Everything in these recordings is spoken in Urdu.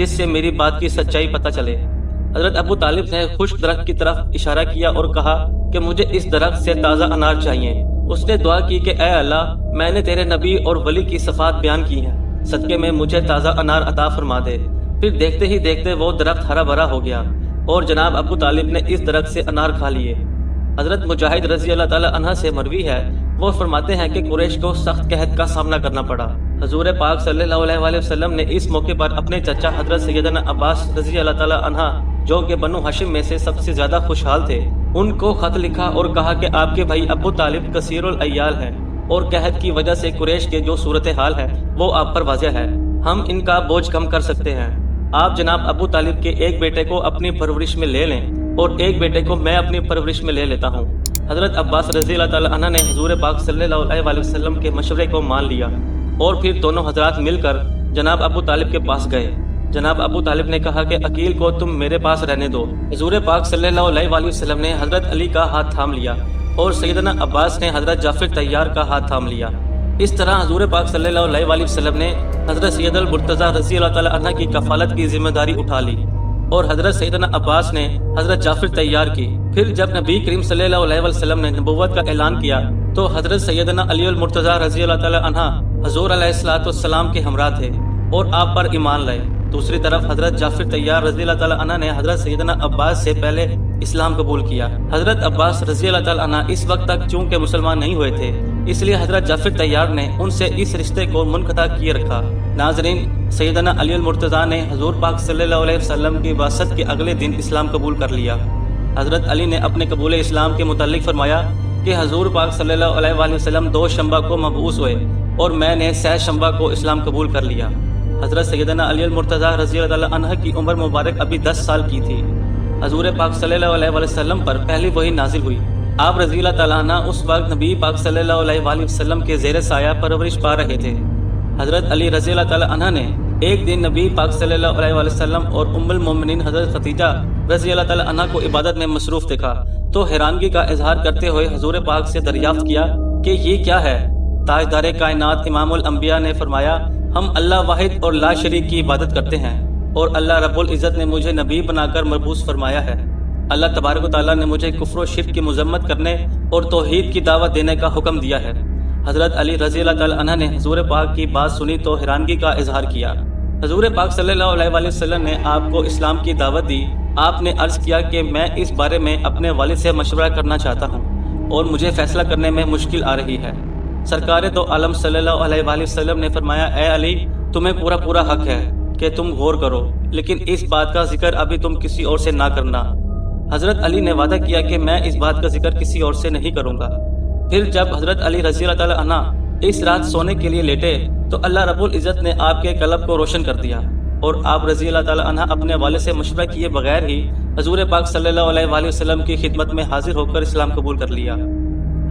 جس سے میری بات کی سچائی پتہ چلے۔ حضرت ابو طالب نے خشک درخت کی طرف اشارہ کیا اور کہا کہ مجھے اس درخت سے تازہ انار چاہیے۔ اس نے دعا کی کہ اے اللہ، میں نے تیرے نبی اور ولی کی صفات بیان کی ہیں، صدقے میں مجھے تازہ انار عطا فرما دے۔ پھر دیکھتے ہی دیکھتے وہ درخت ہرا بھرا ہو گیا اور جناب ابو طالب نے اس درخت سے انار کھا لیے۔ حضرت مجاہد رضی اللہ تعالی عنہ سے مروی ہے، وہ فرماتے ہیں کہ قریش کو سخت قحط کا سامنا کرنا پڑا۔ حضور پاک صلی اللہ علیہ وسلم نے اس موقع پر اپنے چچا حضرت سیدنا عباس رضی اللہ تعالی عنہ، جو کہ بنو ہاشم میں سے سب سے زیادہ خوشحال تھے، ان کو خط لکھا اور کہا کہ آپ کے بھائی ابو طالب کثیر العیال ہیں اور قحط کی وجہ سے قریش کے جو صورتحال ہے وہ آپ پر واضح ہے، ہم ان کا بوجھ کم کر سکتے ہیں۔ آپ جناب ابو طالب کے ایک بیٹے کو اپنی پرورش میں لے لیں اور ایک بیٹے کو میں اپنی پرورش میں لے لیتا ہوں۔ حضرت عباس رضی اللہ تعالی عنہ نے حضور پاک صلی اللہ علیہ وسلم کے مشورے کو مان لیا اور پھر دونوں حضرات مل کر جناب ابو طالب کے پاس گئے۔ جناب ابو طالب نے کہا کہ عقیل کو تم میرے پاس رہنے دو۔ حضور پاک صلی اللہ علیہ وسلم نے حضرت علی کا ہاتھ تھام لیا اور سیدنا عباس نے حضرت جعفر طیار کا ہاتھ تھام لیا۔ اس طرح حضور پاک صلی اللہ علیہ وسلم نے حضرت سید المرتضیٰ رضی اللہ تعالی عنہ کی کفالت کی ذمہ داری اٹھا لی اور حضرت سیدنا عباس نے حضرت جعفر طیار کی۔ پھر جب نبی کریم صلی اللہ علیہ وسلم نے نبوت کا اعلان کیا تو حضرت سیدنا علی المرتضیٰ رضی اللہ تعالی عنہ حضور علیہ السلام کے ہمراہ تھے اور آپ پر ایمان لائے۔ دوسری طرف حضرت جعفر طیار رضی اللہ تعالی عنہ نے حضرت سیدنا عباس سے پہلے اسلام قبول کیا۔ حضرت عباس رضی اللہ تعالی عنہ اس وقت تک چونکہ مسلمان نہیں ہوئے تھے، اس لیے حضرت جعفر طیار نے ان سے اس رشتے کو منقطع کیے رکھا۔ ناظرین، سیدنا علی المرتضیٰ نے حضور پاک صلی اللہ علیہ وسلم کی بعثت کے اگلے دن اسلام قبول کر لیا۔ حضرت علی نے اپنے قبول اسلام کے متعلق فرمایا کہ حضور پاک صلی اللہ علیہ وسلم 2 شنبہ کو مبعوث ہوئے اور میں نے 3 شنبہ کو اسلام قبول کر لیا۔ حضرت سیدنا علی المرتضیٰ رضی اللہ تعالی عنہ کی عمر مبارک ابھی 10 سال کی تھی۔ حضور پاک صلی اللہ علیہ وسلم پر پہلی وحی نازل ہوئی۔ آپ رضی اللہ تعالیٰ عنہ اس وقت نبی پاک صلی اللہ علیہ وسلم کے زیر سایہ پرورش پا رہے تھے۔ حضرت علی رضی اللہ تعالیٰ عنہ نے ایک دن نبی پاک صلی اللہ علیہ وسلم اور ام المومنین حضرت خدیجہ رضی اللہ تعالیٰ عنہ کو عبادت میں مصروف دیکھا تو حیرانگی کا اظہار کرتے ہوئے حضور پاک سے دریافت کیا کہ یہ کیا ہے؟ تاجدار کائنات امام الانبیاء نے فرمایا، ہم اللہ واحد اور لا شریک کی عبادت کرتے ہیں اور اللہ رب العزت نے مجھے نبی بنا کر مبعوث فرمایا ہے۔ اللہ تبارک و تعالیٰ نے مجھے کفر و شرک کی مذمت کرنے اور توحید کی دعوت دینے کا حکم دیا ہے۔ حضرت علی رضی اللہ تعالیٰ عنہ نے حضور پاک کی بات سنی تو حیرانگی کا اظہار کیا۔ حضور پاک صلی اللہ علیہ وسلم نے آپ کو اسلام کی دعوت دی۔ آپ نے عرض کیا کہ میں اس بارے میں اپنے والد سے مشورہ کرنا چاہتا ہوں اور مجھے فیصلہ کرنے میں مشکل آ رہی ہے۔ سرکار دو عالم صلی اللہ علیہ وسلم نے فرمایا، اے علی، تمہیں پورا حق ہے کہ تم غور کرو، لیکن اس بات کا ذکر ابھی تم کسی اور سے نہ کرنا۔ حضرت علی نے وعدہ کیا کہ میں اس بات کا ذکر کسی اور سے نہیں کروں گا۔ پھر جب حضرت علی رضی اللہ تعالی عنہ اس رات سونے کے لیے لیٹے تو اللہ رب العزت نے آپ کے قلب کو روشن کر دیا اور آپ رضی اللہ تعالی عنہ اپنے والد سے مشورہ کیے بغیر ہی حضور پاک صلی اللہ علیہ وسلم کی خدمت میں حاضر ہو کر اسلام قبول کر لیا۔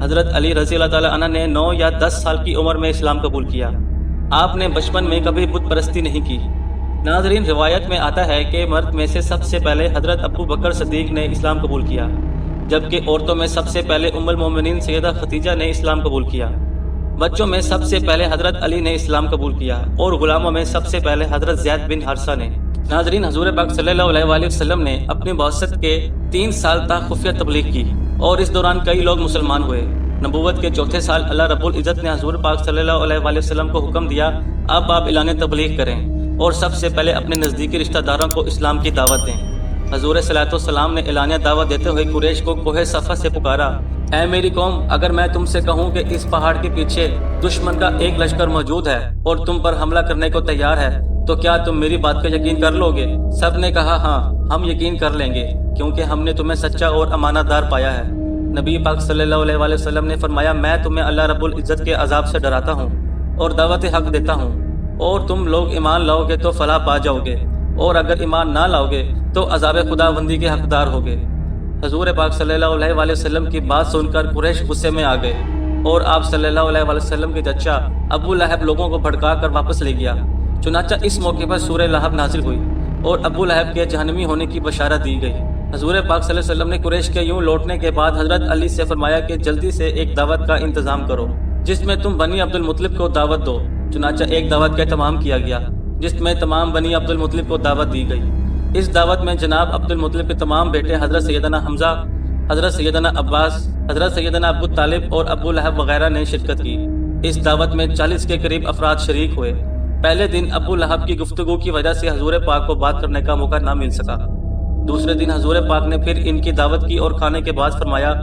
حضرت علی رضی اللہ تعالی عنہ نے 9 یا 10 سال کی عمر میں اسلام قبول کیا۔ آپ نے بچپن میں کبھی بت پرستی نہیں کی۔ ناظرین، روایت میں آتا ہے کہ مرد میں سے سب سے پہلے حضرت ابو بکر صدیق نے اسلام قبول کیا، جبکہ عورتوں میں سب سے پہلے ام المومنین سیدہ خدیجہ نے اسلام قبول کیا۔ بچوں میں سب سے پہلے حضرت علی نے اسلام قبول کیا اور غلاموں میں سب سے پہلے حضرت زید بن حارثہ نے۔ ناظرین، حضور پاک صلی اللہ علیہ وسلم نے اپنی بعثت کے 3 سال تک خفیہ تبلیغ کی اور اس دوران کئی لوگ مسلمان ہوئے۔ نبوت کے 4تھے سال اللہ رب العزت نے حضور پاک صلی اللہ علیہ وسلم کو حکم دیا، اب آپ اعلان تبلیغ کریں اور سب سے پہلے اپنے نزدیکی رشتہ داروں کو اسلام کی دعوت دیں۔ حضور صلی اللہ علیہ وسلم نے اعلانیہ دعوت دیتے ہوئے قریش کو کوہ صفا سے پکارا، اے میری قوم، اگر میں تم سے کہوں کہ اس پہاڑ کے پیچھے دشمن کا ایک لشکر موجود ہے اور تم پر حملہ کرنے کو تیار ہے تو کیا تم میری بات کا یقین کر لو گے؟ سب نے کہا ہاں، ہم یقین کر لیں گے، کیونکہ ہم نے تمہیں سچا اور امانت دار پایا ہے۔ نبی پاک صلی اللہ علیہ وسلم نے فرمایا، میں تمہیں اللہ رب العزت کے عذاب سے ڈراتا ہوں اور دعوت حق دیتا ہوں، اور تم لوگ ایمان لاؤ گے تو فلاح پا جاؤ گے، اور اگر ایمان نہ لاؤ گے تو عذاب خداوندی کے حقدار ہوگے۔ حضور پاک صلی اللہ علیہ وسلم کی بات سن کر قریش غصے میں آ گئے اور آپ صلی اللہ علیہ وسلم کے چچا ابو لہب لوگوں کو بھڑکا کر واپس لے گیا۔ چنانچہ اس موقع پر سورہ لہب نازل ہوئی اور ابو لہب کے جہنمی ہونے کی بشارت دی گئی۔ حضور پاک صلی اللہ علیہ وسلم نے قریش کے یوں لوٹنے کے بعد حضرت علی سے فرمایا کہ جلدی سے ایک دعوت کا انتظام کرو جس میں تم بنی عبد المطلب کو دعوت دو۔ چنانچہ ایک دعوت کا اہتمام کیا گیا جس میں تمام بنی عبد المطلب کو دعوت دی گئی۔ اس دعوت میں جناب عبد المطلب کے تمام بیٹے حضرت سیدنا حمزہ، حضرت سیدنا عباس، حضرت سیدنا ابو طالب اور ابو لہب وغیرہ نے شرکت کی۔ اس دعوت میں 40 کے قریب افراد شریک ہوئے۔ پہلے دن ابو لہب کی گفتگو کی وجہ سے حضور پاک کو بات کرنے کا موقع نہ مل سکا۔ دوسرے دن حضور پاک نے پھر ان کی دعوت کی اور کھانے کے بعد فرمایا،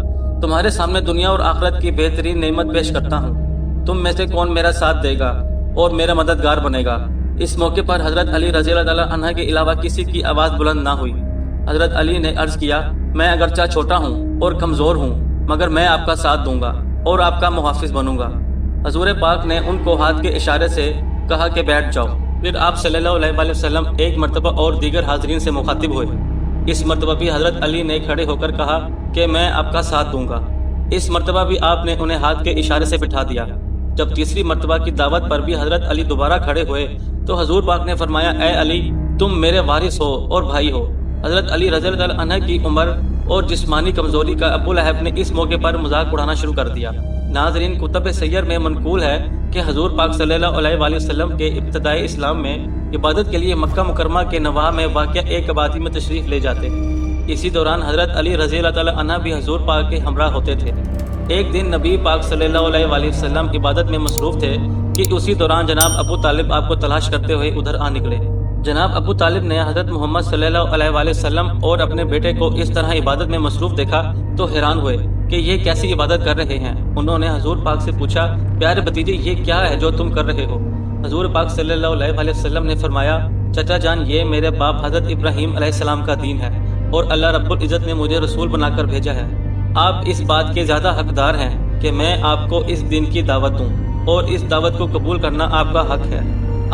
تمہارے سامنے دنیا اور آخرت کی بہترین نعمت پیش کرتا ہوں، تم میں سے کون میرا ساتھ دے گا اور میرا مددگار بنے گا؟ اس موقع پر حضرت علی رضی اللہ تعالیٰ عنہ کے علاوہ کسی کی آواز بلند نہ ہوئی۔ حضرت علی نے عرض کیا، میں اگرچہ چھوٹا ہوں اور کمزور ہوں، مگر میں آپ کا ساتھ دوں گا اور آپ کا محافظ بنوں گا۔ حضور پاک نے ان کو ہاتھ کے اشارے سے کہا کہ بیٹھ جاؤ۔ پھر آپ صلی اللہ علیہ وآلہ وسلم ایک مرتبہ اور دیگر حاضرین سے مخاطب ہوئے۔ اس مرتبہ بھی حضرت علی نے کھڑے ہو کر کہا کہ میں آپ کا ساتھ دوں گا۔ اس مرتبہ بھی آپ نے انہیں ہاتھ کے اشارے سے بٹھا دیا۔ جب تیسری مرتبہ کی دعوت پر بھی حضرت علی دوبارہ کھڑے ہوئے تو حضور پاک نے فرمایا، اے علی، تم میرے وارث ہو اور بھائی ہو۔ حضرت علی رضی اللہ عنہ کی عمر اور جسمانی کمزوری کا ابو لہب نے اس موقع پر مذاق اڑانا شروع کر دیا۔ ناظرین، کتب سیر میں منقول ہے کہ حضور پاک صلی اللہ علیہ وآلہ وسلم کے ابتدائی اسلام میں عبادت کے لیے مکہ مکرمہ کے نواح میں واقع ایک آبادی میں تشریف لے جاتے۔ اسی دوران حضرت علی رضی اللہ تعالیٰ عنہ بھی حضور پاک کے ہمراہ ہوتے تھے۔ ایک دن نبی پاک صلی اللہ علیہ وآلہ وسلم عبادت میں مصروف تھے کہ اسی دوران جناب ابو طالب آپ کو تلاش کرتے ہوئے ادھر آ نکلے۔ جناب ابو طالب نے حضرت محمد صلی اللہ علیہ وآلہ وسلم اور اپنے بیٹے کو اس طرح عبادت میں مصروف دیکھا تو حیران ہوئے کہ یہ کیسی عبادت کر رہے ہیں۔ انہوں نے حضور پاک سے پوچھا، پیارے بھتیجے، یہ کیا ہے جو تم کر رہے ہو؟ حضور پاک صلی اللہ علیہ وآلہ وسلم نے فرمایا، چچا جان، یہ میرے باپ حضرت ابراہیم علیہ السلام کا دین ہے اور اللہ رب العزت نے مجھے رسول بنا کر بھیجا ہے۔ آپ اس بات کے زیادہ حقدار ہیں کہ میں آپ کو اس دین کی دعوت دوں اور اس دعوت کو قبول کرنا آپ کا حق ہے۔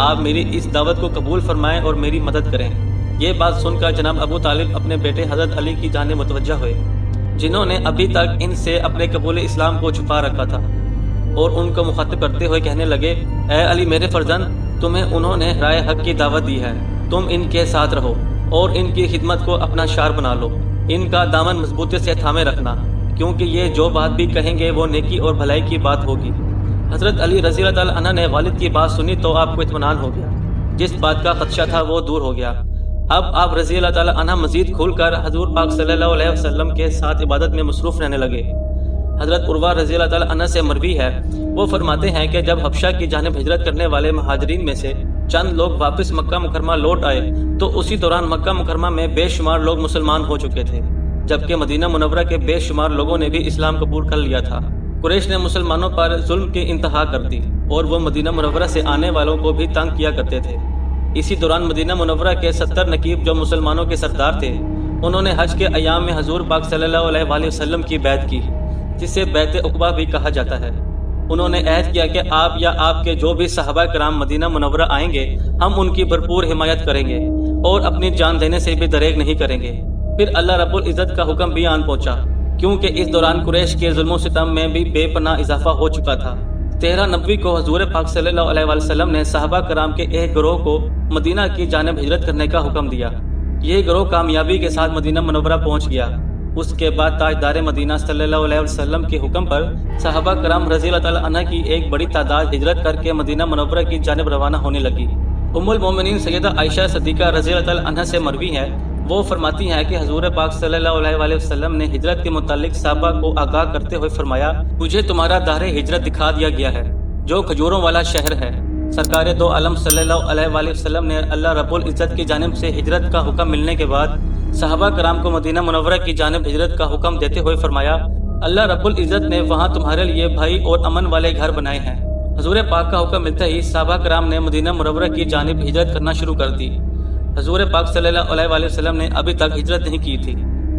آپ میری اس دعوت کو قبول فرمائیں اور میری مدد کریں۔ یہ بات سن کر جناب ابو طالب اپنے بیٹے حضرت علی کی جانب متوجہ ہوئے، جنہوں نے ابھی تک ان سے اپنے قبول اسلام کو چھپا رکھا تھا، اور ان کو مخاطب کرتے ہوئے کہنے لگے، اے علی میرے فرزند، تمہیں انہوں نے رائے حق کی دعوت دی ہے، تم ان کے ساتھ رہو اور ان کی خدمت کو اپنا شعار بنا لو۔ ان کا دامن مضبوطی سے تھامے رکھنا، کیونکہ یہ جو بات بھی کہیں گے وہ نیکی اور بھلائی کی بات ہوگی۔ حضرت علی رضی اللہ تعالیٰ عنہ نے والد کی بات سنی تو آپ کو اطمینان ہو گیا، جس بات کا خدشہ تھا وہ دور ہو گیا۔ اب آپ رضی اللہ تعالیٰ عنہ مزید کھل کر حضور پاک صلی اللہ علیہ وسلم کے ساتھ عبادت میں مصروف رہنے لگے۔ حضرت عروہ رضی اللہ تعالیٰ عنہ سے مروی ہے، وہ فرماتے ہیں کہ جب حبشہ کی جانب ہجرت کرنے والے مہاجرین میں سے چند لوگ واپس مکہ مکرمہ لوٹ آئے تو اسی دوران مکہ مکرمہ میں بے شمار لوگ مسلمان ہو چکے تھے، جبکہ مدینہ منورہ کے بے شمار لوگوں نے بھی اسلام قبول کر لیا تھا۔ قریش نے مسلمانوں پر ظلم کی انتہا کر دی اور وہ مدینہ منورہ سے آنے والوں کو بھی تنگ کیا کرتے تھے۔ اسی دوران مدینہ منورہ کے 70 نقیب جو مسلمانوں کے سردار تھے، انہوں نے حج کے ایام میں حضور پاک صلی اللہ علیہ وآلہ وسلم کی بیعت کی، جسے بیعت عقبہ بھی کہا جاتا ہے۔ انہوں نے عہد کیا کہ آپ یا آپ کے جو بھی صحابہ کرام مدینہ منورہ آئیں گے، ہم ان کی بھرپور حمایت کریں گے اور اپنی جان دینے سے بھی دریغ نہیں کریں گے۔ پھر اللہ رب العزت کا حکم بھی آن پہنچا، کیونکہ اس دوران قریش کے ظلم و ستم میں بھی بے پناہ اضافہ ہو چکا تھا۔ 13 نوی کو حضور پاک صلی اللہ علیہ وآلہ وسلم نے صحابہ کرام کے ایک گروہ کو مدینہ کی جانب ہجرت کرنے کا حکم دیا۔ یہ گروہ کامیابی کے ساتھ مدینہ منورہ پہنچ گیا۔ اس کے بعد تاجدار مدینہ صلی اللہ علیہ وسلم کے حکم پر صحابہ کرام رضی اللہ تعالیٰ عنہ کی ایک بڑی تعداد ہجرت کر کے مدینہ منورہ کی جانب روانہ ہونے لگی۔ ام المومنین سیدہ عائشہ صدیقہ رضی اللہ تعالیٰ عنہ سے مروی ہے، وہ فرماتی ہیں کہ حضور پاک صلی اللہ علیہ وآلہ وسلم نے ہجرت کے متعلق صحابہ کو آگاہ کرتے ہوئے فرمایا، مجھے تمہارا دار ہجرت دکھا دیا گیا ہے جو کھجوروں والا شہر ہے۔ سرکار دو عالم صلی اللہ علیہ وآلہ وسلم نے اللہ رب العزت کی جانب سے ہجرت کا حکم ملنے کے بعد صحابہ کرام کو مدینہ منورہ کی جانب ہجرت کا حکم دیتے ہوئے فرمایا، اللہ رب العزت نے وہاں تمہارے لیے بھائی اور امن والے گھر بنائے ہیں۔ حضور پاک کا حکم ملتے ہی صحابہ کرام نے مدینہ منورہ کی جانب ہجرت کرنا شروع کر دی۔ حضور پاک صلی اللہ علیہ وآلہ وسلم نے ابھی تک ہجرت نہیں کی تھی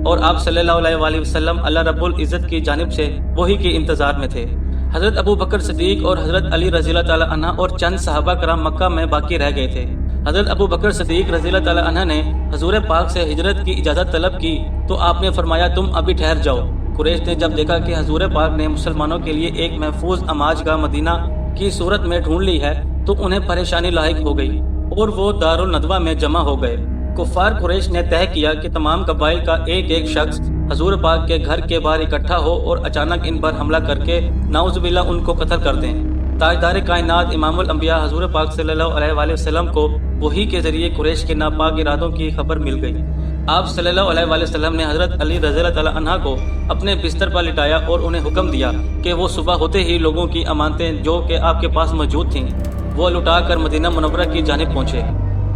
اور آپ صلی اللہ علیہ وآلہ وسلم اللہ رب العزت کی جانب سے وحی کے انتظار میں تھے۔ حضرت ابو بکر صدیق اور حضرت علی رضی اللہ تعالیٰ عنہ اور چند صحابہ کرام مکہ میں باقی رہ گئے تھے۔ حضرت ابو بکر صدیق رضی اللہ تعالیٰ عنہ نے حضور پاک سے ہجرت کی اجازت طلب کی تو آپ نے فرمایا، تم ابھی ٹھہر جاؤ۔ قریش نے جب دیکھا کہ حضور پاک نے مسلمانوں کے لیے ایک محفوظ اماج گاہ مدینہ کی صورت میں ڈھونڈ لی ہے تو انہیں پریشانی لاحق ہو گئی اور وہ دار الندوہ میں جمع ہو گئے۔ کفار قریش نے طے کیا کہ تمام قبائل کا ایک ایک شخص حضور پاک کے گھر کے باہر اکٹھا ہو اور اچانک ان پر حملہ کر کے نعوذ باللہ ان کو قتل کر دیں۔ تاجدار کائنات امام الانبیاء حضور پاک صلی اللہ علیہ وآلہ وسلم کو وحی کے ذریعے قریش کے ناپاک ارادوں کی خبر مل گئی۔ آپ صلی اللہ علیہ وآلہ وسلم نے حضرت علی رضی اللہ تعالیٰ عنہ کو اپنے بستر پر لٹایا اور انہیں حکم دیا کہ وہ صبح ہوتے ہی لوگوں کی امانتیں جو کہ آپ کے پاس موجود تھیں وہ لٹا کر مدینہ منورہ کی جانب پہنچے۔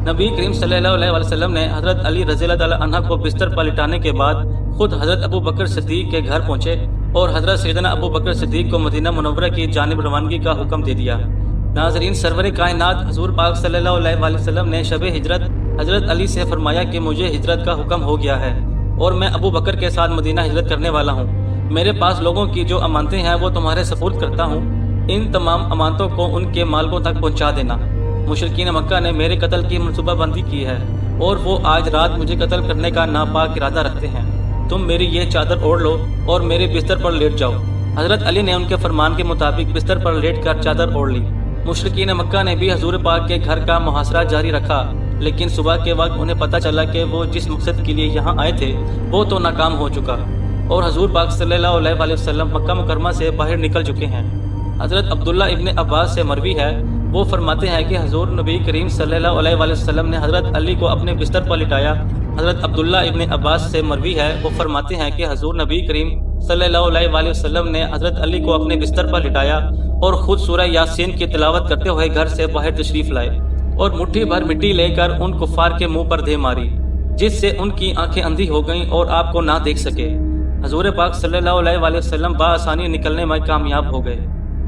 نبی کریم صلی اللہ علیہ وآلہ وسلم نے حضرت علی رضی اللہ تعالیٰ عنہ کو بستر پر لٹانے کے بعد خود حضرت ابو بکر صدیق کے گھر پہنچے اور حضرت سیدنا ابو بکر صدیق کو مدینہ منورہ کی جانب روانگی کا حکم دے دیا۔ ناظرین، سرور کائنات حضور پاک صلی اللہ علیہ وآلہ وسلم نے شب ہجرت حضرت علی سے فرمایا کہ مجھے ہجرت کا حکم ہو گیا ہے اور میں ابو بکر کے ساتھ مدینہ ہجرت کرنے والا ہوں۔ میرے پاس لوگوں کی جو امانتیں ہیں وہ تمہارے سپرد کرتا ہوں، ان تمام امانتوں کو ان کے مالکوں تک پہنچا دینا۔ مشرکین مکہ نے میرے قتل کی منصوبہ بندی کی ہے اور وہ آج رات مجھے قتل کرنے کا ناپاک ارادہ رکھتے ہیں۔ تم میری یہ چادر اوڑھ لو اور میرے بستر پر لیٹ جاؤ۔ حضرت علی نے ان کے فرمان کے مطابق بستر پر لیٹ کر چادر اوڑھ لی۔ مشرکین مکہ نے بھی حضور پاک کے گھر کا محاصرہ جاری رکھا، لیکن صبح کے وقت انہیں پتہ چلا کہ وہ جس مقصد کے لیے یہاں آئے تھے وہ تو ناکام ہو چکا اور حضور پاک صلی اللہ علیہ وآلہ وسلم مکہ مکرمہ سے باہر نکل چکے ہیں۔ حضرت عبداللہ ابن عباس سے مروی ہے، وہ فرماتے ہیں کہ حضور نبی کریم صلی اللہ علیہ وآلہ وسلم نے حضرت علی کو اپنے بستر پر لٹایا۔ حضرت عبداللہ ابن عباس سے مروی ہے، وہ فرماتے ہیں کہ حضور نبی کریم صلی اللہ علیہ وآلہ وسلم نے حضرت علی کو اپنے بستر پر لٹایا اور خود سورہ یاسین کی تلاوت کرتے ہوئے گھر سے باہر تشریف لائے اور مٹھی بھر مٹی لے کر ان کفار کے منہ پر دے ماری، جس سے ان کی آنکھیں اندھی ہو گئیں اور آپ کو نہ دیکھ سکے۔ حضور پاک صلی اللہ علیہ وآلہ وسلم بآسانی نکلنے میں کامیاب ہو گئے۔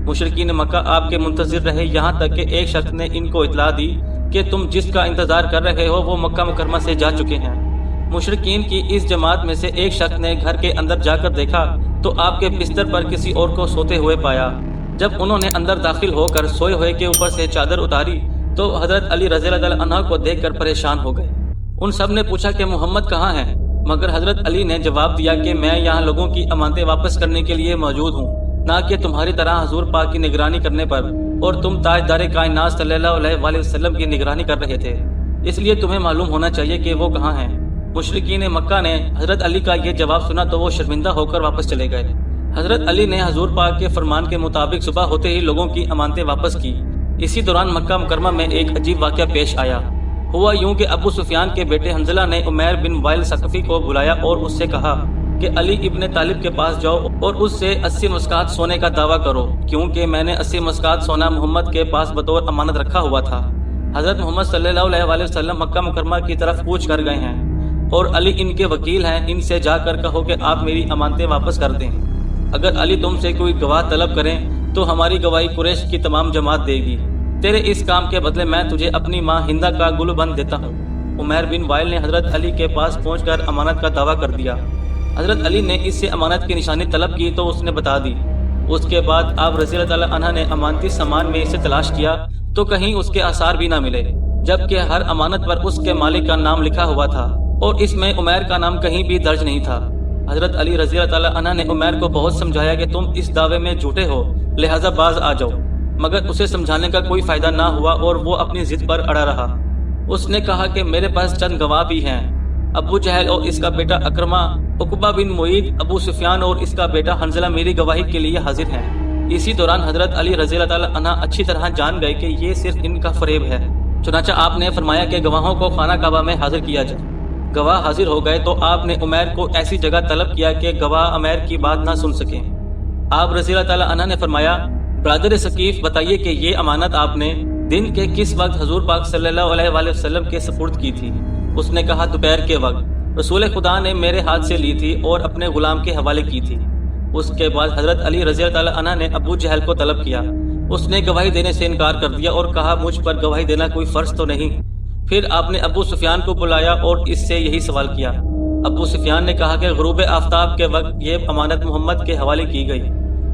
مشرکین مکہ آپ کے منتظر رہے، یہاں تک کہ ایک شخص نے ان کو اطلاع دی کہ تم جس کا انتظار کر رہے ہو وہ مکہ مکرمہ سے جا چکے ہیں۔ مشرکین کی اس جماعت میں سے ایک شخص نے گھر کے اندر جا کر دیکھا تو آپ کے بستر پر کسی اور کو سوتے ہوئے پایا۔ جب انہوں نے اندر داخل ہو کر سوئے ہوئے کے اوپر سے چادر اتاری تو حضرت علی رضی اللہ عنہ کو دیکھ کر پریشان ہو گئے۔ ان سب نے پوچھا کہ محمد کہاں ہیں، مگر حضرت علی نے جواب دیا کہ میں یہاں لوگوں کی امانتیں واپس کرنے کے لیے موجود ہوں، نہ کہ تمہاری طرح حضور پاک کی نگرانی کرنے پر، اور تم تاجدار کائنات صلی اللہ علیہ وآلہ وسلم کی نگرانی کر رہے تھے، اس لیے تمہیں معلوم ہونا چاہیے کہ وہ کہاں ہیں۔ مشرکین مکہ نے حضرت علی کا یہ جواب سنا تو وہ شرمندہ ہو کر واپس چلے گئے۔ حضرت علی نے حضور پاک کے فرمان کے مطابق صبح ہوتے ہی لوگوں کی امانتیں واپس کی۔ اسی دوران مکہ مکرمہ میں ایک عجیب واقعہ پیش آیا۔ ہوا یوں کہ ابو سفیان کے بیٹے حنظلہ نے عمیر بن وائل ثقفی کو بلایا اور اس سے کہا کہ علی ابن طالب کے پاس جاؤ اور اس سے 80 مسکات سونے کا دعویٰ کرو، کیونکہ میں نے 80 مسکات سونا محمد کے پاس بطور امانت رکھا ہوا تھا۔ حضرت محمد صلی اللہ علیہ وآلہ وسلم مکہ مکرمہ کی طرف کوچ کر گئے ہیں اور علی ان کے وکیل ہیں، ان سے جا کر کہو کہ آپ میری امانتیں واپس کر دیں۔ اگر علی تم سے کوئی گواہ طلب کریں تو ہماری گواہی قریش کی تمام جماعت دے گی۔ تیرے اس کام کے بدلے میں تجھے اپنی ماں ہندہ کا گل بند دیتا ہوں۔ عمیر بن وائل نے حضرت علی کے پاس پہنچ کر امانت کا دعویٰ کر دیا۔ حضرت علی نے اس سے امانت کی نشانی طلب کی تو اس نے بتا دی۔ اس کے بعد آپ رضی اللہ تعالیٰ عنہ نے امانتی سامان میں اسے تلاش کیا تو کہیں اس کے آثار بھی نہ ملے، جبکہ ہر امانت پر اس کے مالک کا نام لکھا ہوا تھا اور اس میں عمیر کا نام کہیں بھی درج نہیں تھا۔ حضرت علی رضی اللہ تعالیٰ عنہ نے عمیر کو بہت سمجھایا کہ تم اس دعوے میں جھوٹے ہو، لہٰذا باز آ جاؤ، مگر اسے سمجھانے کا کوئی فائدہ نہ ہوا اور وہ اپنی ضد پر اڑا رہا۔ اس نے کہا کہ میرے پاس چند گواہ بھی ہیں، ابو جہل اور اس کا بیٹا اکرمہ، عقبہ بن معید، ابو سفیان اور اس کا بیٹا حنظلہ میری گواہی کے لیے حاضر ہیں۔ اسی دوران حضرت علی رضی اللہ تعالیٰ عنہ اچھی طرح جان گئے کہ یہ صرف ان کا فریب ہے، چنانچہ آپ نے فرمایا کہ گواہوں کو خانہ کعبہ میں حاضر کیا جائے۔ گواہ حاضر ہو گئے تو آپ نے عمیر کو ایسی جگہ طلب کیا کہ گواہ عمیر کی بات نہ سن سکیں۔ آپ رضی اللہ تعالیٰ عنہ نے فرمایا، برادر ثقیف، بتائیے کہ یہ امانت آپ نے دن کے کس وقت حضور پاک صلی اللہ علیہ وآلہ وسلم کے سپرد کی تھی؟ اس نے کہا دوپہر کے وقت، رسول خدا نے میرے ہاتھ سے لی تھی اور اپنے غلام کے حوالے کی تھی۔ اس کے بعد حضرت علی رضی اللہ تعالیٰ عنہ نے ابو جہل کو طلب کیا، اس نے گواہی دینے سے انکار کر دیا اور کہا مجھ پر گواہی دینا کوئی فرض تو نہیں۔ پھر آپ نے ابو سفیان کو بلایا اور اس سے یہی سوال کیا۔ ابو سفیان نے کہا کہ غروب آفتاب کے وقت یہ امانت محمد کے حوالے کی گئی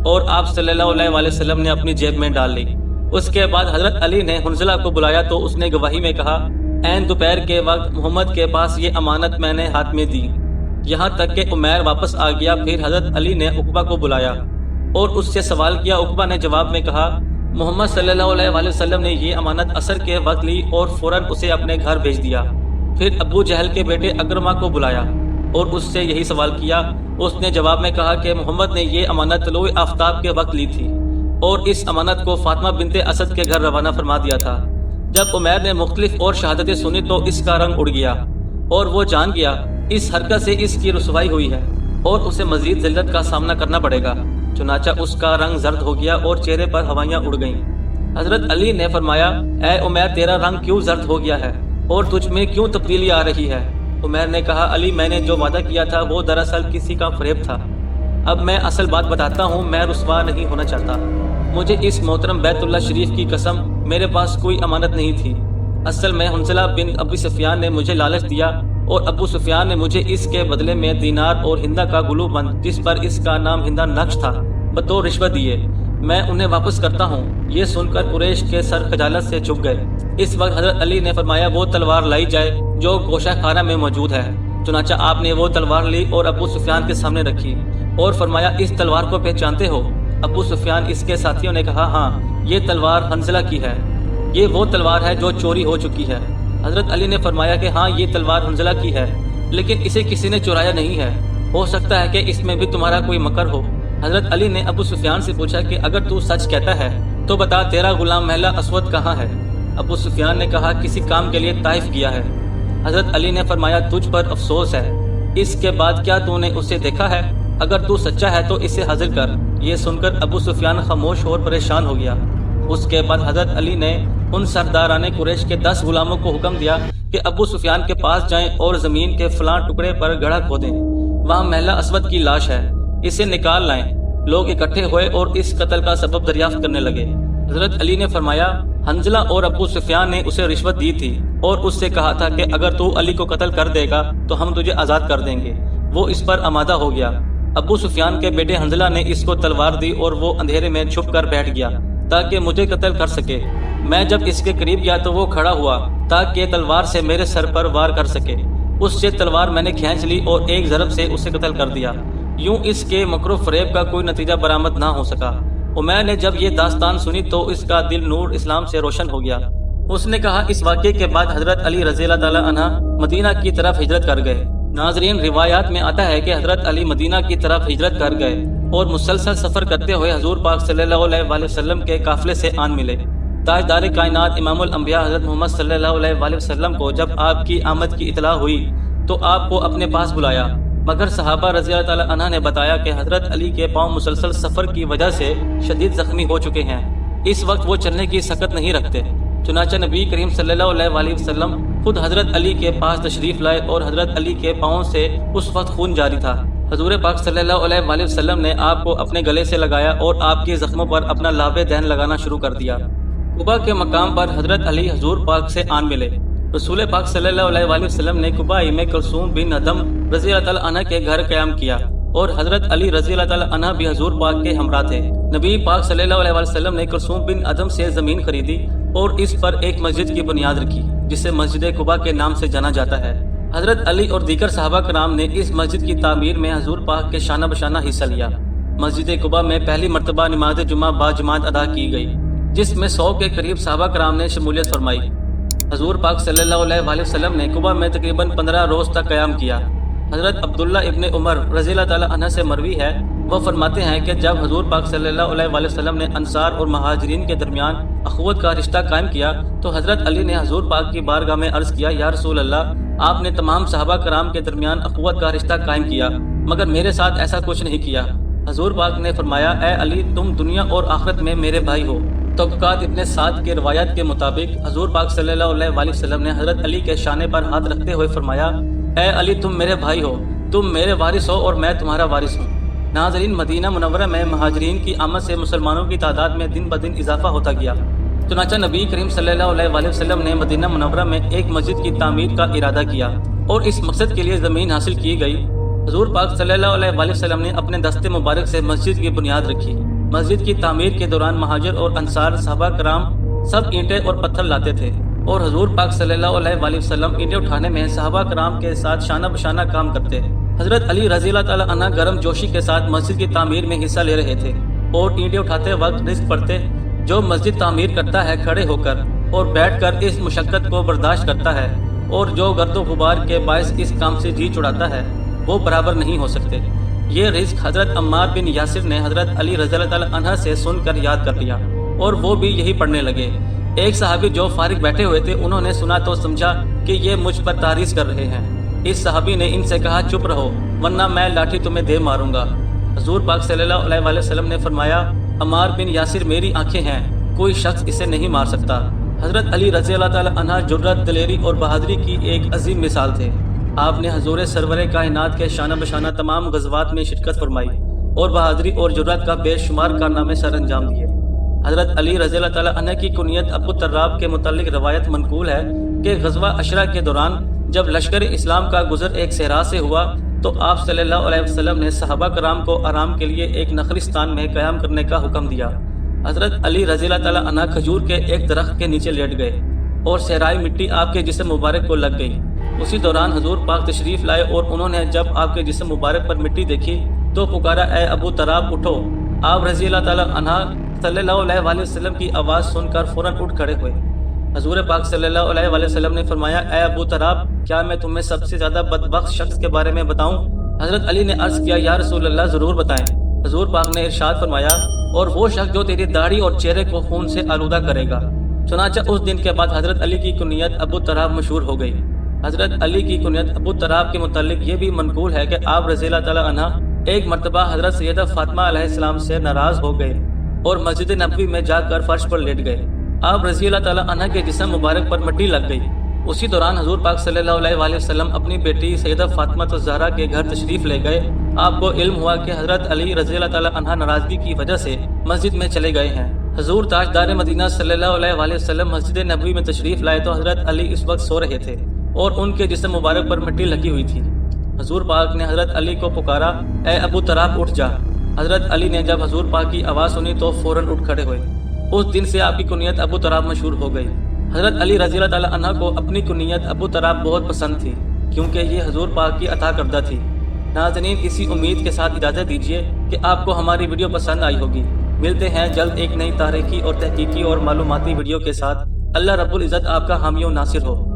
اور آپ صلی اللہ علیہ وآلہ وسلم نے اپنی جیب میں ڈال لی۔ اس کے بعد حضرت علی نے حنظلہ کو بلایا تو اس نے گواہی میں کہا، عین دوپہر کے وقت محمد کے پاس یہ امانت میں نے ہاتھ میں دی، یہاں تک کہ عمیر واپس آ گیا۔ پھر حضرت علی نے عقبہ کو بلایا اور اس سے سوال کیا۔ عقبہ نے جواب میں کہا، محمد صلی اللہ علیہ وآلہ وسلم نے یہ امانت عصر کے وقت لی اور فوراً اسے اپنے گھر بھیج دیا۔ پھر ابو جہل کے بیٹے اکرمہ کو بلایا اور اس سے یہی سوال کیا۔ اس نے جواب میں کہا کہ محمد نے یہ امانت طلوع آفتاب کے وقت لی تھی اور اس امانت کو فاطمہ بنت اسد کے گھر روانہ فرما دیا تھا۔ جب عمیر نے مختلف اور شہادتیں سنی تو اس کا رنگ اڑ گیا اور وہ جان گیا اس حرکت سے اس کی رسوائی ہوئی ہے اور اسے مزید ذلت کا سامنا کرنا پڑے گا۔ چنانچہ اس کا رنگ زرد ہو گیا اور چہرے پر ہوائیاں اڑ گئیں۔ حضرت علی نے فرمایا، اے عمیر، تیرا رنگ کیوں زرد ہو گیا ہے اور تجھ میں کیوں تبدیلی آ رہی ہے؟ عمیر نے کہا، علی، میں نے جو وعدہ کیا تھا وہ دراصل کسی کا فریب تھا۔ اب میں اصل بات بتاتا ہوں، میں رسوا نہیں ہونا چاہتا۔ مجھے اس محترم بیت اللہ شریف کی قسم، میرے پاس کوئی امانت نہیں تھی۔ اصل میں حنظلہ بن ابی سفیان نے مجھے لالچ دیا اور ابو سفیان نے مجھے اس کے بدلے میں دینار اور ہندہ کا گلو بند، جس پر اس کا نام ہندہ نقش تھا، بطور رشوت دیے۔ میں انہیں واپس کرتا ہوں۔ یہ سن کر قریش کے سر خجالت سے جھک گئے۔ اس وقت حضرت علی نے فرمایا، وہ تلوار لائی جائے جو گوشہ خانہ میں موجود ہے۔ چنانچہ آپ نے وہ تلوار لی اور ابو سفیان کے سامنے رکھی اور فرمایا، اس تلوار کو پہچانتے ہو؟ ابو سفیان اس کے ساتھیوں نے کہا، ہاں، یہ تلوار حنظلہ کی ہے، یہ وہ تلوار ہے جو چوری ہو چکی ہے۔ حضرت علی نے فرمایا کہ ہاں، یہ تلوار حنظلہ کی ہے، لیکن اسے کسی نے چرایا نہیں ہے، ہو سکتا ہے کہ اس میں بھی تمہارا کوئی مکر ہو۔ حضرت علی نے ابو سفیان سے پوچھا کہ اگر تو سچ کہتا ہے تو بتا، تیرا غلام محلہ اسود کہاں ہے؟ ابو سفیان نے کہا، کسی کام کے لیے طائف گیا ہے۔ حضرت علی نے فرمایا، تجھ پر افسوس ہے، اس کے بعد کیا تو نے اسے دیکھا ہے؟ اگر تو سچا ہے تو اسے حاضر کر۔ یہ سن کر ابو سفیان خاموش اور پریشان ہو گیا۔ اس کے بعد حضرت علی نے ان سرداران قریش کے 10 غلاموں کو حکم دیا کہ ابو سفیان کے پاس جائیں اور زمین کے فلاں ٹکڑے پر گڑھا کھودیں، وہاں محلہ اسود کی لاش ہے، اسے نکال لائیں۔ لوگ اکٹھے ہوئے اور اس قتل کا سبب دریافت کرنے لگے۔ حضرت علی نے فرمایا، حنظلہ اور ابو سفیان نے اسے رشوت دی تھی اور اس سے کہا تھا کہ اگر تو علی کو قتل کر دے گا تو ہم تجھے آزاد کر دیں گے۔ وہ اس پر آمادہ ہو گیا۔ ابو سفیان کے بیٹے حنظلہ نے اس کو تلوار دی اور وہ اندھیرے میں چھپ کر بیٹھ گیا تاکہ مجھے قتل کر سکے۔ میں جب اس کے قریب گیا تو وہ کھڑا ہوا تاکہ تلوار سے میرے سر پر وار کر سکے۔ اس سے تلوار میں نے کھینچ لی اور ایک ضرب سے اسے قتل کر دیا۔ یوں اس کے مکر و فریب کا کوئی نتیجہ برآمد نہ ہو سکا۔ عمیر نے جب یہ داستان سنی تو اس کا دل نور اسلام سے روشن ہو گیا۔ اس نے کہا، اس واقعے کے بعد حضرت علی رضی اللہ تعالی عنہ مدینہ کی طرف ہجرت کر گئے۔ ناظرین، روایات میں آتا ہے کہ حضرت علی مدینہ کی طرف ہجرت کر گئے اور مسلسل سفر کرتے ہوئے حضور پاک صلی اللہ علیہ وآلہ وسلم کے قافلے سے آن ملے۔ تاجدار کائنات امام الانبیاء حضرت محمد صلی اللہ علیہ وآلہ وسلم کو جب آپ کی آمد کی اطلاع ہوئی تو آپ کو اپنے پاس بلایا، مگر صحابہ رضی اللہ تعالی عنہ نے بتایا کہ حضرت علی کے پاؤں مسلسل سفر کی وجہ سے شدید زخمی ہو چکے ہیں، اس وقت وہ چلنے کی سکت نہیں رکھتے۔ چنانچہ نبی کریم صلی اللہ علیہ وآلہ وسلم خود حضرت علی کے پاس تشریف لائے اور حضرت علی کے پاؤں سے اس وقت خون جاری تھا۔ حضور پاک صلی اللہ علیہ وآلہ وسلم نے آپ کو اپنے گلے سے لگایا اور آپ کے زخموں پر اپنا لعاب دہن لگانا شروع کر دیا۔ قباء کے مقام پر حضرت علی حضور پاک سے آن ملے۔ رسول پاک صلی اللہ علیہ وآلہ وسلم نے قباء میں کلثوم بن ادم رضی اللہ تعالی عنہ کے گھر قیام کیا اور حضرت علی رضی اللہ تعالی عنہ بھی حضور پاک کے ہمراہ تھے۔ نبی پاک صلی اللہ علیہ وآلہ وسلم نے کلثوم بن ادم سے زمین خریدی اور اس پر ایک مسجد کی بنیاد رکھی جسے مسجد قباء کے نام سے جانا جاتا ہے۔ حضرت علی اور دیگر صحابہ کرام نے اس مسجد کی تعمیر میں حضور پاک کے شانہ بشانہ حصہ لیا۔ مسجد قباء میں پہلی مرتبہ نماز جمعہ با جماعت ادا کی گئی، جس میں 100 کے قریب صحابہ کرام نے شمولیت فرمائی۔ حضور پاک صلی اللہ علیہ وآلہ وسلم نے قباء میں تقریباً 15 روز تک قیام کیا۔ حضرت عبداللہ ابن عمر رضی اللہ تعالی عنہ سے مروی ہے، وہ فرماتے ہیں کہ جب حضور پاک صلی اللہ علیہ وآلہ وسلم نے انصار اور مہاجرین کے درمیان اخوت کا رشتہ قائم کیا تو حضرت علی نے حضور پاک کی بارگاہ میں عرض کیا، یا رسول اللہ، آپ نے تمام صحابہ کرام کے درمیان اخوت کا رشتہ قائم کیا مگر میرے ساتھ ایسا کچھ نہیں کیا۔ حضور پاک نے فرمایا، اے علی، تم دنیا اور آخرت میں میرے بھائی ہو۔ طبقات ابن سعد کے روایات کے مطابق حضور پاک صلی اللہ علیہ وآلہ وسلم نے حضرت علی کے شانے پر ہاتھ رکھتے ہوئے فرمایا، اے علی، تم میرے بھائی ہو، تم میرے وارث ہو اور میں تمہارا وارث ہوں۔ ناظرین، مدینہ منورہ میں مہاجرین کی آمد سے مسلمانوں کی تعداد میں دن بدن اضافہ ہوتا گیا۔ چنانچہ نبی کریم صلی اللہ علیہ وآلہ وسلم نے مدینہ منورہ میں ایک مسجد کی تعمیر کا ارادہ کیا اور اس مقصد کے لیے زمین حاصل کی گئی۔ حضور پاک صلی اللہ علیہ وآلہ وسلم نے اپنے دست مبارک سے مسجد کی بنیاد رکھی۔ مسجد کی تعمیر کے دوران مہاجر اور انصار صحابہ کرام سب اینٹیں اور پتھر لاتے تھے اور حضور پاک صلی اللہ علیہ وآلہ وسلم اینٹیں اٹھانے میں صحابہ کرام کے ساتھ شانہ بشانہ کام کرتے۔ حضرت علی رضی اللہ تعالی عنہ گرم جوشی کے ساتھ مسجد کی تعمیر میں حصہ لے رہے تھے اور اینٹیں اٹھاتے وقت رزق پڑھتے، جو مسجد تعمیر کرتا ہے کھڑے ہو کر اور بیٹھ کر اس مشقت کو برداشت کرتا ہے اور جو گرد و غبار کے باعث اس کام سے جی چھڑاتا ہے، وہ برابر نہیں ہو سکتے۔ یہ رزق حضرت عمار بن یاسر نے حضرت علی رضی اللہ تعالی عنہ سے سن کر یاد کر لیا اور وہ بھی یہی پڑھنے لگے۔ ایک صحابی جو فارغ بیٹھے ہوئے تھے انہوں نے سنا تو سمجھا کہ یہ مجھ پر تعریض کر رہے ہیں۔ اس صحابی نے ان سے کہا چپ رہو ورنہ میں لاٹھی تمہیں دے ماروں گا۔ حضور پاک صلی اللہ علیہ وآلہ وسلم نے فرمایا عمار بن یاسر میری آنکھیں ہیں، کوئی شخص اسے نہیں مار سکتا۔ حضرت علی رضی اللہ تعالی عنہ جرأت، دلیری اور بہادری کی ایک عظیم مثال تھے۔ آپ نے حضور سرور کائنات کے شانہ بشانہ تمام غزوات میں شرکت فرمائی اور بہادری اور جرأت کا بے شمار کارنامے سر انجام دیے۔ حضرت علی رضی اللہ تعالی عنہ کی کنیت ابو تراب کے متعلق روایت منقول ہے کہ غزوہ عشرہ کے دوران جب لشکر اسلام کا گزر ایک صحرا سے ہوا تو آپ صلی اللہ علیہ وسلم نے صحابہ کرام کو آرام کے لیے ایک نخلستان میں قیام کرنے کا حکم دیا۔ حضرت علی رضی اللہ تعالی عنہ کھجور کے ایک درخت کے نیچے لیٹ گئے اور صحرائی مٹی آپ کے جسم مبارک کو لگ گئی۔ اسی دوران حضور پاک تشریف لائے اور انہوں نے جب آپ کے جسم مبارک پر مٹی دیکھی تو پکارا اے ابو تراب اٹھو۔ آپ رضی اللہ تعالی عنہ صلی اللہ علیہ وآلہ وسلم کی آواز سن کر فوراً اٹھ کھڑے ہوئے۔ حضور پاک صلی اللہ علیہ وآلہ وسلم نے فرمایا اے ابو تراب کیا میں تمہیں سب سے زیادہ بدبخت شخص کے بارے میں بتاؤں؟ حضرت علی نے عرض کیا یا رسول اللہ ضرور بتائیں۔ حضور پاک نے ارشاد فرمایا اور وہ شخص جو تیری داڑھی اور چہرے کو خون سے آلودہ کرے گا۔ چنانچہ اس دن کے بعد حضرت علی کی کنیت ابو تراب مشہور ہو گئی۔ حضرت علی کی کنیت ابو تراب کے متعلق یہ بھی منقول ہے کہ آپ رضی اللہ تعالی عنہ ایک مرتبہ حضرت سیدہ فاطمہ علیہ السلام سے ناراض ہو گئے اور مسجد نبوی میں جا کر فرش پر لیٹ گئے۔ آپ رضی اللہ تعالی عنہ کے جسم مبارک پر مٹی لگ گئی۔ اسی دوران حضور پاک صلی اللہ علیہ وآلہ وسلم اپنی بیٹی سیدہ فاطمہ الزہرا کے گھر تشریف لے گئے۔ آپ کو علم ہوا کہ حضرت علی رضی اللہ تعالی عنہ ناراضگی کی وجہ سے مسجد میں چلے گئے ہیں۔ حضور تاجدار مدینہ صلی اللہ علیہ وآلہ وسلم مسجد نبوی میں تشریف لائے تو حضرت علی اس وقت سو رہے تھے اور ان کے جسم مبارک پر مٹی لگی ہوئی تھی۔ حضور پاک نے حضرت علی کو پکارا اے ابو تراب اٹھ جا۔ حضرت علی نے جب حضور پاک کی آواز سنی تو فوراً اٹھ کھڑے ہوئے۔ اس دن سے آپ کی کنیت ابو تراب مشہور ہو گئی۔ حضرت علی رضی اللہ تعالی عنہ کو اپنی کنیت ابو تراب بہت پسند تھی کیونکہ یہ حضور پاک کی عطا کردہ تھی۔ ناظرین اسی امید کے ساتھ اجازت دیجیے کہ آپ کو ہماری ویڈیو پسند آئی ہوگی۔ ملتے ہیں جلد ایک نئی تاریخی اور تحقیقی اور معلوماتی ویڈیو کے ساتھ۔ اللہ رب العزت آپ کا حامی و ناصر ہو۔